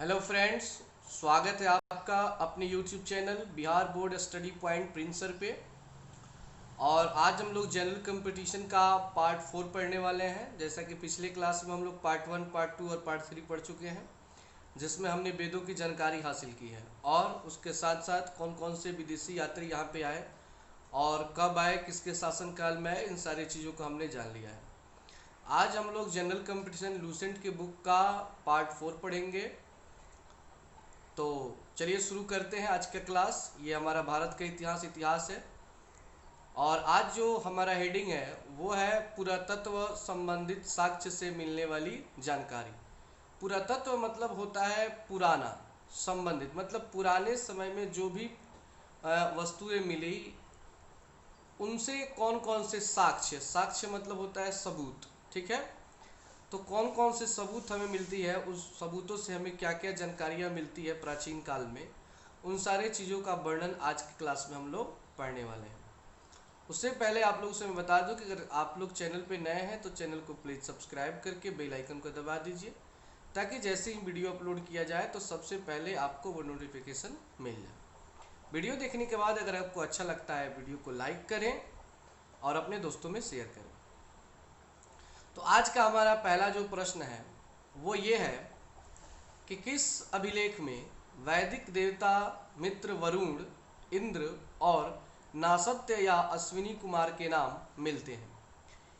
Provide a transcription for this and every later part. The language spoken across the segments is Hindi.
हेलो फ्रेंड्स, स्वागत है आपका अपने YouTube channel Bihar board study point प्रिंसर पे। और आज हम लोग जनरल कंपटीशन का पार्ट 4 पढ़ने वाले हैं। जैसा कि पिछले क्लास में हम लोग पार्ट 1, पार्ट 2 और पार्ट 3 पढ़ चुके हैं, जिसमें हमने वेदों की जानकारी हासिल की है और उसके साथ साथ कौन कौन से विदेशी यात्री यहाँ पे आए और कब आए, किसके शासनकाल में आए, इन सारी चीज़ों को हमने जान लिया है। आज हम लोग जनरल कंपटीशन लूसेंट के बुक का पार्ट 4 पढ़ेंगे। तो चलिए शुरू करते हैं आज का क्लास। ये हमारा भारत का इतिहास है और आज जो हमारा हेडिंग है वो है पुरातत्व संबंधित साक्ष्य से मिलने वाली जानकारी। पुरातत्व मतलब होता है पुराना, संबंधित मतलब पुराने समय में जो भी वस्तुएं मिली उनसे कौन कौन से साक्ष्य, साक्ष्य मतलब होता है सबूत, ठीक है। तो कौन कौन से सबूत हमें मिलती है, उस सबूतों से हमें क्या क्या जानकारियाँ मिलती है प्राचीन काल में, उन सारे चीज़ों का वर्णन आज की क्लास में हम लोग पढ़ने वाले हैं। उससे पहले आप लोगों से मैं बता दूं कि अगर आप लोग चैनल पे नए हैं तो चैनल को प्लीज़ सब्सक्राइब करके बेल आइकन को दबा दीजिए, ताकि जैसे ही वीडियो अपलोड किया जाए तो सबसे पहले आपको वो नोटिफिकेशन मिल जाए। वीडियो देखने के बाद अगर आपको अच्छा लगता है वीडियो को लाइक करें और अपने दोस्तों में शेयर करें। तो आज का हमारा पहला जो प्रश्न है वो ये है कि किस अभिलेख में वैदिक देवता मित्र वरुण, इंद्र और नासत्य या अश्विनी कुमार के नाम मिलते हैं।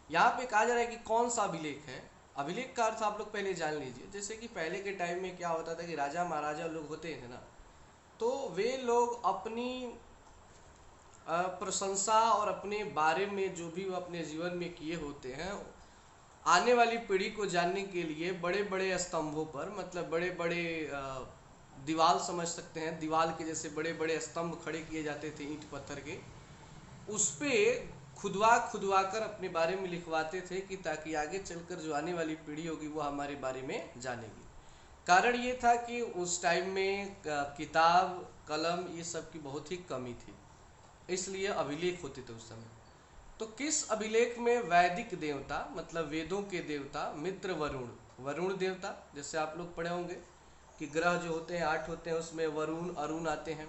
यहाँ पे कहा जा रहा है कि कौन सा अभिलेख है। अभिलेख का अर्थ आप लोग पहले जान लीजिए। जैसे कि पहले के टाइम में क्या होता था कि राजा महाराजा लोग होते थे ना, तो वे लोग अपनी प्रशंसा और अपने बारे में जो भी वो अपने जीवन में किए होते हैं, आने वाली पीढ़ी को जानने के लिए बड़े बड़े स्तंभों पर, मतलब बड़े बड़े दीवाल समझ सकते हैं, दीवाल के जैसे बड़े बड़े स्तंभ खड़े किए जाते थे ईंट पत्थर के, उस पे खुदवा खुदवा कर अपने बारे में लिखवाते थे कि ताकि आगे चलकर जो आने वाली पीढ़ी होगी वो हमारे बारे में जानेगी। कारण ये था कि उस टाइम में किताब कलम ये सब की बहुत ही कमी थी, इसलिए अभिलेख होते थे उस समय। तो किस अभिलेख में वैदिक देवता मतलब वेदों के देवता मित्र वरुण, वरुण देवता, जैसे आप लोग पढ़े होंगे कि ग्रह जो होते हैं 8 होते हैं, उसमें वरुण अरुण आते हैं,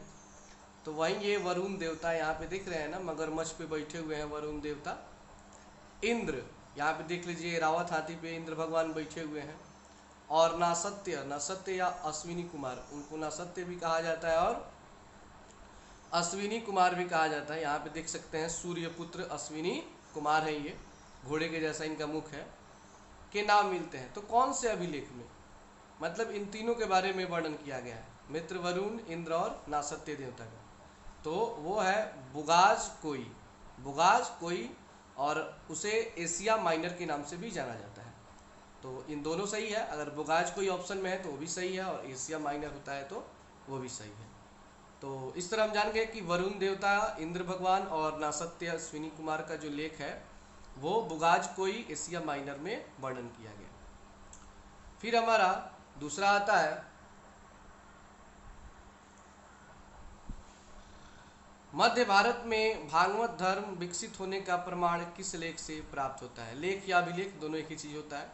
तो वहीं ये वरुण देवता यहाँ पे दिख रहे हैं ना, मगरमच्छ पे बैठे हुए हैं वरुण देवता। इंद्र, यहाँ पे देख लीजिए रावत हाथी पे इंद्र भगवान बैठे हुए हैं। और नासत्य, नासत्य या अश्विनी कुमार, उनको नासत्य भी कहा जाता है और अश्विनी कुमार भी कहा जाता है। यहाँ पे देख सकते हैं सूर्यपुत्र अश्विनी कुमार है, ये घोड़े के जैसा इनका मुख है, के नाम मिलते हैं। तो कौन से अभिलेख में, मतलब इन तीनों के बारे में वर्णन किया गया है, मित्र वरुण, इंद्र और नासत्य देवता का। तो वो है बुगाज कोई, बुगाज कोई, और उसे एशिया माइनर के नाम से भी जाना जाता है। तो इन दोनों सही है, अगर बुगाज कोई ऑप्शन में है तो वो भी सही है, और एशिया माइनर होता है तो वो भी सही है। तो इस तरह हम जान गए कि वरुण देवता इंद्र भगवान और नासत्य अश्विनी कुमार का जो लेख है वो बुगाज कोई एशिया माइनर में वर्णन किया गया। फिर हमारा दूसरा आता है मध्य भारत में भागवत धर्म विकसित होने का प्रमाण किस लेख से प्राप्त होता है। लेख या अभिलेख दोनों एक ही चीज होता है।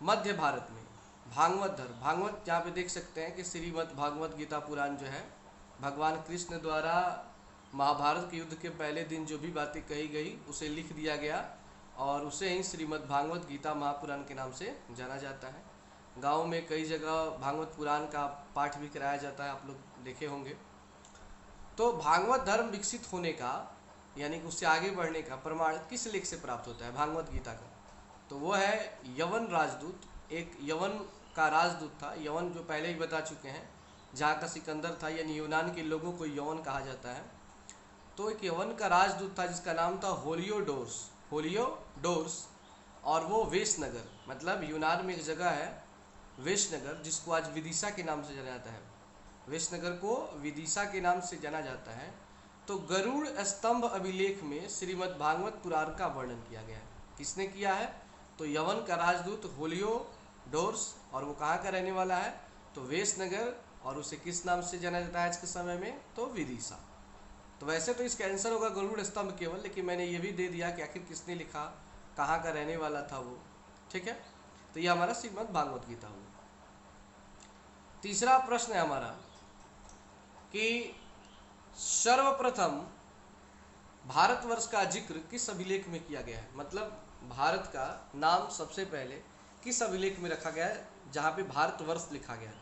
मध्य भारत में भागवत धर्म, भागवत यहाँ पे देख सकते हैं कि श्रीमद् भागवत गीता पुराण जो है, भगवान कृष्ण द्वारा महाभारत के युद्ध के पहले दिन जो भी बातें कही गई उसे लिख दिया गया और उसे ही श्रीमद् भागवत गीता महापुराण के नाम से जाना जाता है। गाँव में कई जगह भागवत पुराण का पाठ भी कराया जाता है, आप लोग देखे होंगे। तो भागवत धर्म विकसित होने का यानी कि उससे आगे बढ़ने का प्रमाण किस लेख से प्राप्त होता है भागवत गीता का, तो वो है यवन राजदूत। एक यवन का राजदूत था, यवन जो पहले ही बता चुके हैं जहाँ का सिकंदर था, यानी यूनान के लोगों को यवन कहा जाता है। तो एक यवन का राजदूत था जिसका नाम था होलियोडोर्स, होलियोडोर्स, और वो वेशनगर, मतलब यूनान में एक जगह है वेशनगर जिसको आज विदिशा के नाम से जाना जाता है, वेशनगर को विदिशा के नाम से जाना जाता है। तो गरुड़ स्तंभ अभिलेख में श्रीमद् भागवत पुराण का वर्णन किया गया है। किसने किया है, तो यवन का राजदूत होलियोडोर्स, और वो कहाँ का रहने वाला है, तो वेशनगर, और उसे किस नाम से जाना जाता है आज के समय में, तो विदिशा। तो वैसे तो इसका आंसर होगा गरुड़ स्तंभ केवल, लेकिन मैंने ये भी दे दिया कि आखिर किसने लिखा, कहाँ का रहने वाला था वो, ठीक है। तो ये हमारा श्रीमद् भागवत गीता हुआ। तीसरा प्रश्न है हमारा कि सर्वप्रथम भारतवर्ष का जिक्र किस अभिलेख में किया गया है। मतलब भारत का नाम सबसे पहले किस अभिलेख में रखा गया है जहाँ पे भारतवर्ष लिखा गया है,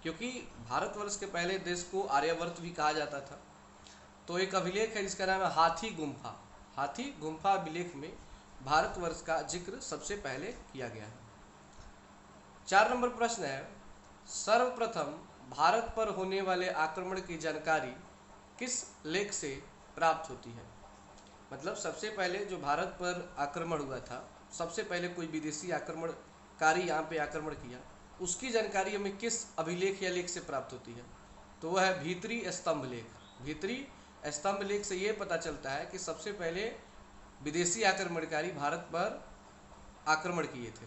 क्योंकि भारतवर्ष के पहले देश को आर्यवर्त भी कहा जाता था। तो एक अभिलेख है जिसका नाम है हाथी गुम्फा। हाथी गुम्फा अभिलेख में भारतवर्ष का जिक्र सबसे पहले किया गया है। 4 नंबर प्रश्न है, सर्वप्रथम भारत पर होने वाले आक्रमण की जानकारी किस लेख से प्राप्त होती है। मतलब सबसे पहले जो भारत पर आक्रमण हुआ था, सबसे पहले कोई विदेशी आक्रमणकारी यहाँ पे आक्रमण किया, उसकी जानकारी हमें किस अभिलेख या लेख से प्राप्त होती है। तो वह है भीतरी स्तंभ लेख। भीतरी स्तंभ लेख से ये पता चलता है कि सबसे पहले विदेशी आक्रमणकारी भारत पर आक्रमण किए थे।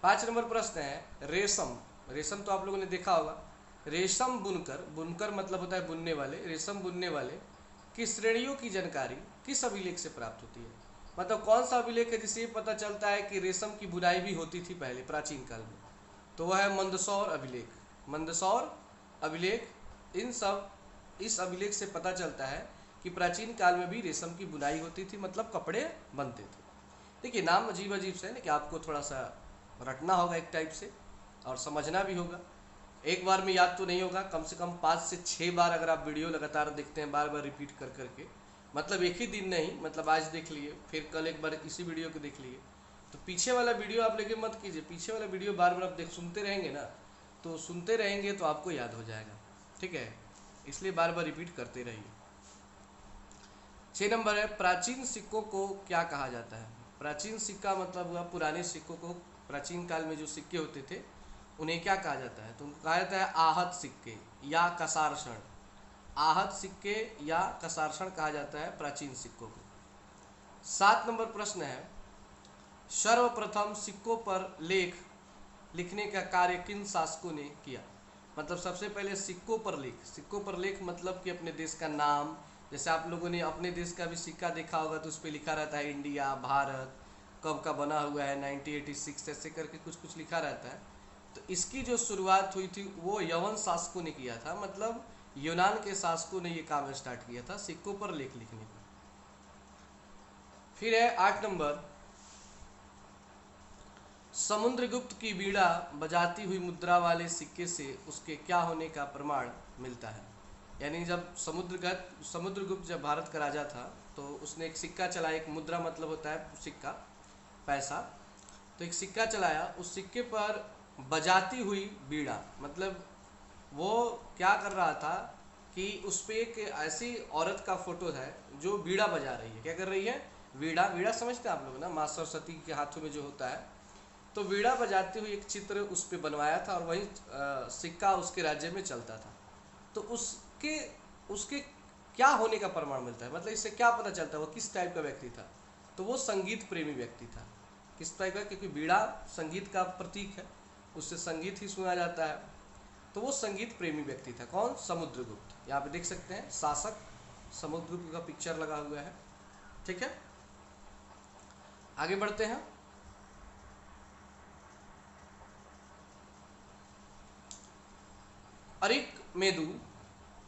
5 नंबर प्रश्न है, रेशम। रेशम तो आप लोगों ने देखा होगा। रेशम बुनकर, बुनकर मतलब होता है बुनने वाले, रेशम बुनने वाले की श्रेणियों की जानकारी किस अभिलेख से प्राप्त होती है। मतलब कौन सा अभिलेख है जिससे पता चलता है कि रेशम की बुनाई भी होती थी पहले प्राचीन काल में। तो वह है मंदसौर अभिलेख। मंदसौर अभिलेख, इस अभिलेख से पता चलता है कि प्राचीन काल में भी रेशम की बुनाई होती थी, मतलब कपड़े बनते थे। देखिए नाम अजीब अजीब से है, लेकिन आपको थोड़ा सा रटना होगा एक टाइप से और समझना भी होगा। एक बार में याद तो नहीं होगा, कम से कम 5 से 6 बार अगर आप वीडियो लगातार देखते हैं, बार बार रिपीट कर करके, मतलब एक ही दिन नहीं, मतलब आज देख लिए फिर कल एक बार इसी वीडियो को देख लिए, तो पीछे वाला वीडियो आप लेके मत कीजिए। पीछे वाला वीडियो बार बार आप सुनते रहेंगे ना, तो सुनते रहेंगे तो आपको याद हो जाएगा, ठीक है। इसलिए बार बार रिपीट करते रहिए। 6 नंबर है, प्राचीन सिक्कों को क्या कहा जाता है। प्राचीन सिक्का मतलब हुआ पुराने सिक्कों को। प्राचीन काल में जो सिक्के होते थे उन्हें क्या कहा जाता है, तो उनको कहा जाता है आहत सिक्के या कसारषण। आहत सिक्के या कसारषण कहा जाता है प्राचीन सिक्कों को। 7 नंबर प्रश्न है, सर्वप्रथम सिक्कों पर लेख लिखने का कार्य किन शासकों ने किया। मतलब सबसे पहले सिक्कों पर लेख, सिक्कों पर लेख मतलब कि अपने देश का नाम, जैसे आप लोगों ने अपने देश का भी सिक्का देखा होगा तो उस पर लिखा रहता है इंडिया, भारत, कब का बना हुआ है, 1986, ऐसे करके कुछ कुछ लिखा रहता है। तो इसकी जो शुरुआत हुई थी वो यवन शासकों ने किया था, मतलब यूनान के शासकों ने ये काम स्टार्ट किया था सिक्कों पर लेख लिखने का। फिर है 8 नंबर, समुद्रगुप्त की बीड़ा बजाती हुई मुद्रा वाले सिक्के से उसके क्या होने का प्रमाण मिलता है। यानी जब समुद्रगुप्त जब भारत का राजा था तो उसने एक सिक्का चलाया, एक मुद्रा मतलब होता है सिक्का, पैसा। तो एक सिक्का चलाया, उस सिक्के पर बजाती हुई बीड़ा, मतलब वो क्या कर रहा था कि उस पर एक ऐसी औरत का फोटो है जो बीड़ा बजा रही है। क्या कर रही है, बीड़ा। बीड़ा समझते हैं आप लोग ना, माँ सरस्वती के हाथों में जो होता है, तो बीड़ा बजाते हुए एक चित्र उस पर बनवाया था और वही सिक्का उसके राज्य में चलता था। तो उसके उसके क्या होने का प्रमाण मिलता है, मतलब इससे क्या पता चलता है वो किस टाइप का व्यक्ति था। तो वो संगीत प्रेमी व्यक्ति था। किस टाइप का, क्योंकि बीड़ा संगीत का प्रतीक है, उससे संगीत ही सुना जाता है। तो वो संगीत प्रेमी व्यक्ति था। कौन, समुद्रगुप्त। यहाँ पे देख सकते हैं शासक समुद्रगुप्त का पिक्चर लगा हुआ है, ठीक है। आगे बढ़ते हैं।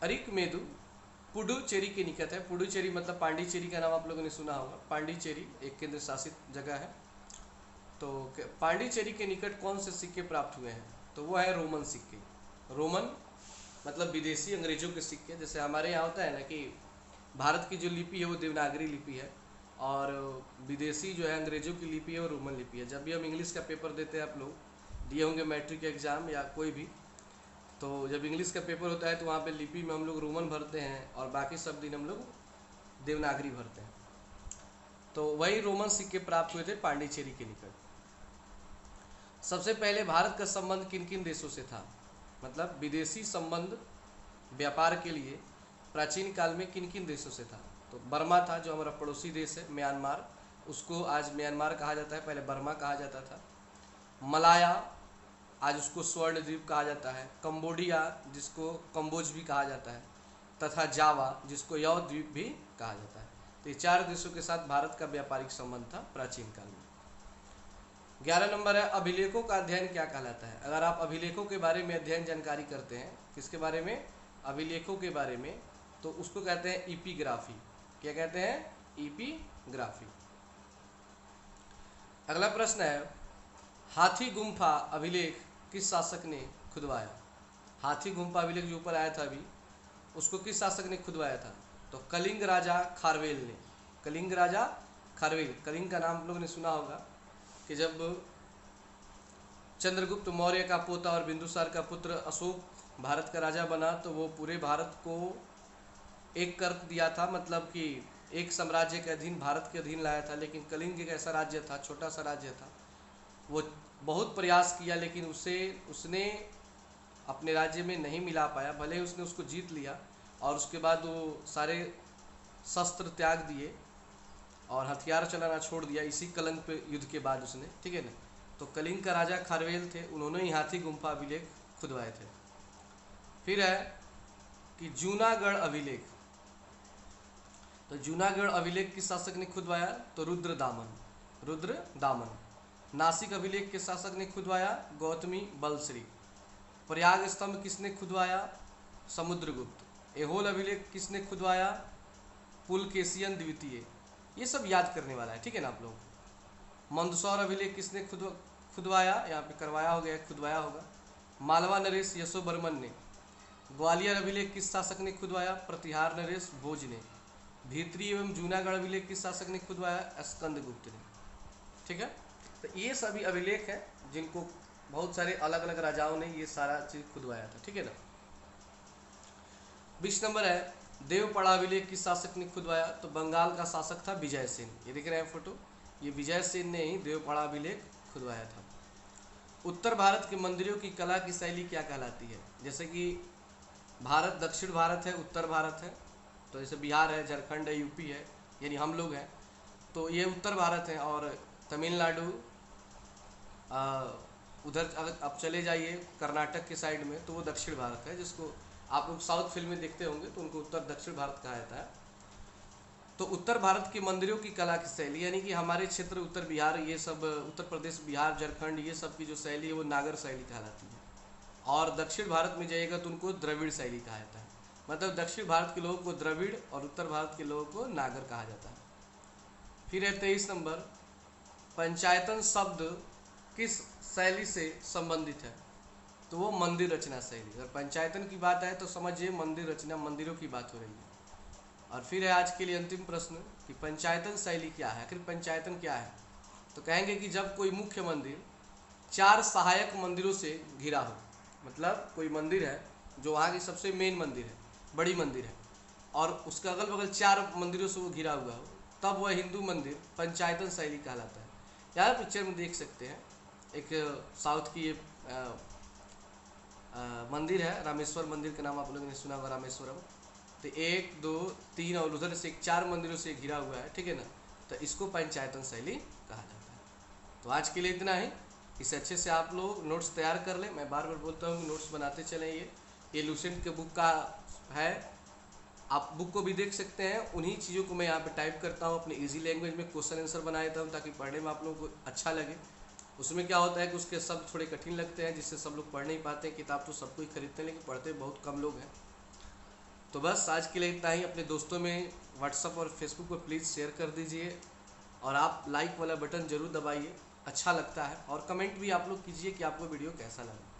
अरिकमेदु पुडुचेरी के निकट है। पुडुचेरी मतलब पांडिचेरी का नाम आप लोगों ने सुना होगा। पांडिचेरी एक केंद्र शासित जगह है। तो पांडिचेरी के निकट कौन से सिक्के प्राप्त हुए हैं, तो वो है रोमन सिक्के। रोमन मतलब विदेशी, अंग्रेजों के सिक्के। जैसे हमारे यहाँ होता है ना कि भारत की जो लिपि है वो देवनागरी लिपि है और विदेशी जो है अंग्रेजों की लिपि है वो रोमन लिपि है। जब भी हम इंग्लिश का पेपर देते हैं, आप लोग दिए होंगे मैट्रिक एग्जाम या कोई भी, तो जब इंग्लिश का पेपर होता है तो वहाँ पे लिपि में हम लोग रोमन भरते हैं और बाकी सब दिन हम लोग देवनागरी भरते हैं। तो वही रोमन सिक्के प्राप्त हुए थे पांडिचेरी के निकट। सबसे पहले भारत का संबंध किन किन देशों से था, मतलब विदेशी संबंध व्यापार के लिए प्राचीन काल में किन किन देशों से था। तो बर्मा था, जो हमारा पड़ोसी देश है, म्यांमार, उसको आज म्यांमार कहा जाता है, पहले बर्मा कहा जाता था। मलाया, आज उसको स्वर्ण द्वीप कहा जाता है। कंबोडिया, जिसको कंबोज भी कहा जाता है, तथा जावा, जिसको यव द्वीप भी कहा जाता है। तो ये 4 देशों के साथ भारत का व्यापारिक संबंध था प्राचीन काल में। 11 नंबर है अभिलेखों का अध्ययन क्या कहलाता है। अगर आप अभिलेखों के बारे में अध्ययन जानकारी करते हैं, किसके बारे में, अभिलेखों के बारे में, तो उसको कहते हैं इपिग्राफी। क्या कहते हैं, इपिग्राफी। अगला प्रश्न है हाथी गुम्फा अभिलेख किस शासक ने खुदवाया। हाथी गुम्फा अभिलेख जो ऊपर आया था अभी, उसको किस शासक ने खुदवाया था, तो कलिंग राजा खारवेल ने। कलिंग राजा खारवेल, कलिंग का नाम आप लोगों ने सुना होगा कि जब चंद्रगुप्त मौर्य का पोता और बिंदुसार का पुत्र अशोक भारत का राजा बना, तो वो पूरे भारत को एक कर दिया था, मतलब कि एक साम्राज्य के अधीन, भारत के अधीन लाया था। लेकिन कलिंग एक ऐसा राज्य था, छोटा सा राज्य था, वो बहुत प्रयास किया लेकिन उसने अपने राज्य में नहीं मिला पाया। भले ही उसने उसको जीत लिया और उसके बाद वो सारे शस्त्र त्याग दिए और हथियार चलाना छोड़ दिया इसी कलिंग पे युद्ध के बाद उसने, ठीक है ना। तो कलिंग का राजा खारवेल थे, उन्होंने ही हाथी गुम्फा अभिलेख खुदवाए थे। फिर है कि जूनागढ़ अभिलेख, तो जूनागढ़ अभिलेख किस शासक ने खुदवाया, तो रुद्रदामन। रुद्रदामन। नासिक अभिलेख किस शासक ने खुदवाया, गौतमी बलश्री। प्रयाग स्तंभ किसने खुदवाया, समुद्रगुप्त। एहोल अभिलेख किसने खुदवाया, पुलकेशियन द्वितीय। ये सब याद करने वाला है, ठीक है ना आप लोग। मंदसौर अभिलेख किसने खुदवाया, यहाँ पे करवाया हो गया, खुदवाया होगा, मालवा नरेश यशोवर्मन ने। ग्वालियर अभिलेख किस शासक ने खुदवाया, प्रतिहार नरेश भोज ने। भीतरी एवं जूनागढ़ अभिलेख किस शासक ने खुदवाया, स्कंदगुप्त ने, ठीक है। तो ये सभी अभिलेख हैं जिनको बहुत सारे अलग अलग राजाओं ने ये सारा चीज खुदवाया था, ठीक है ना। 20 नंबर है देवपड़ा अभिलेख किस शासक ने खुदवाया, तो बंगाल का शासक था विजय सेन। ये दिख रहे हैं फोटो, ये विजय सेन ने ही देवपड़ा अभिलेख खुदवाया था। उत्तर भारत के मंदिरों की कला की शैली क्या कहलाती है। जैसे कि भारत दक्षिण भारत है, उत्तर भारत है, तो जैसे बिहार है, झारखंड है, यूपी है, यानी हम लोग हैं, तो ये उत्तर भारत है। और तमिलनाडु, उधर अगर आप चले जाइए कर्नाटक के साइड में, तो वो दक्षिण भारत है, जिसको आप लोग साउथ फिल्म में देखते होंगे, तो उनको उत्तर दक्षिण भारत कहा जाता है। तो उत्तर भारत के मंदिरों की कला की शैली, यानी कि हमारे क्षेत्र उत्तर बिहार, ये सब उत्तर प्रदेश, बिहार, झारखंड, ये सब की जो शैली है वो नागर शैली कहलाती है। और दक्षिण भारत में जाइएगा तो उनको द्रविड़ शैली कहा जाता है। मतलब दक्षिण भारत के लोगों को द्रविड़ और उत्तर भारत के लोगों को नागर कहा जाता है। फिर है 23 नंबर, पंचायतन शब्द किस शैली से संबंधित है, तो वो मंदिर रचना शैली। अगर पंचायतन की बात है तो समझिए मंदिर रचना, मंदिरों की बात हो रही है। और फिर है आज के लिए अंतिम प्रश्न कि पंचायतन शैली क्या है। आखिर पंचायतन क्या है, तो कहेंगे कि जब कोई मुख्य मंदिर 4 सहायक मंदिरों से घिरा हो, मतलब कोई मंदिर है जो वहाँ की सबसे मेन मंदिर है, बड़ी मंदिर है, और उसके अगल बगल 4 मंदिरों से वो घिरा हुआ हो, तब वह हिंदू मंदिर पंचायतन शैली कहलाता है। यहाँ पिक्चर में देख सकते हैं, एक साउथ की मंदिर है, रामेश्वर मंदिर का नाम आप लोगों ने सुना होगा, रामेश्वरम। तो 1 2 3 और उधर से 4 मंदिरों से घिरा हुआ है, ठीक है ना। तो इसको पंचायतन शैली कहा जाता है। तो आज के लिए इतना ही। इसे अच्छे से आप लोग नोट्स तैयार कर लें। मैं बार बार बोलता हूँ कि नोट्स बनाते चलें। ये लूसेंट के बुक का है, आप बुक को भी देख सकते हैं। उन्हीं चीज़ों को मैं यहाँ पे टाइप करता हूँ, अपनी इजी लैंग्वेज में क्वेश्चन आंसर बना देता हूँ ताकि पढ़ने में आप लोगों को अच्छा लगे। उसमें क्या होता है कि उसके शब्द थोड़े कठिन लगते हैं, जिससे सब लोग पढ़ नहीं पाते। किताब तो सब कोई खरीदते हैं लेकिन पढ़ते बहुत कम लोग हैं। तो बस आज के लिए इतना ही। अपने दोस्तों में व्हाट्सअप और फेसबुक पर प्लीज़ शेयर कर दीजिए, और आप लाइक वाला बटन ज़रूर दबाइए, अच्छा लगता है। और कमेंट भी आप लोग कीजिए कि आपको वीडियो कैसा लगा।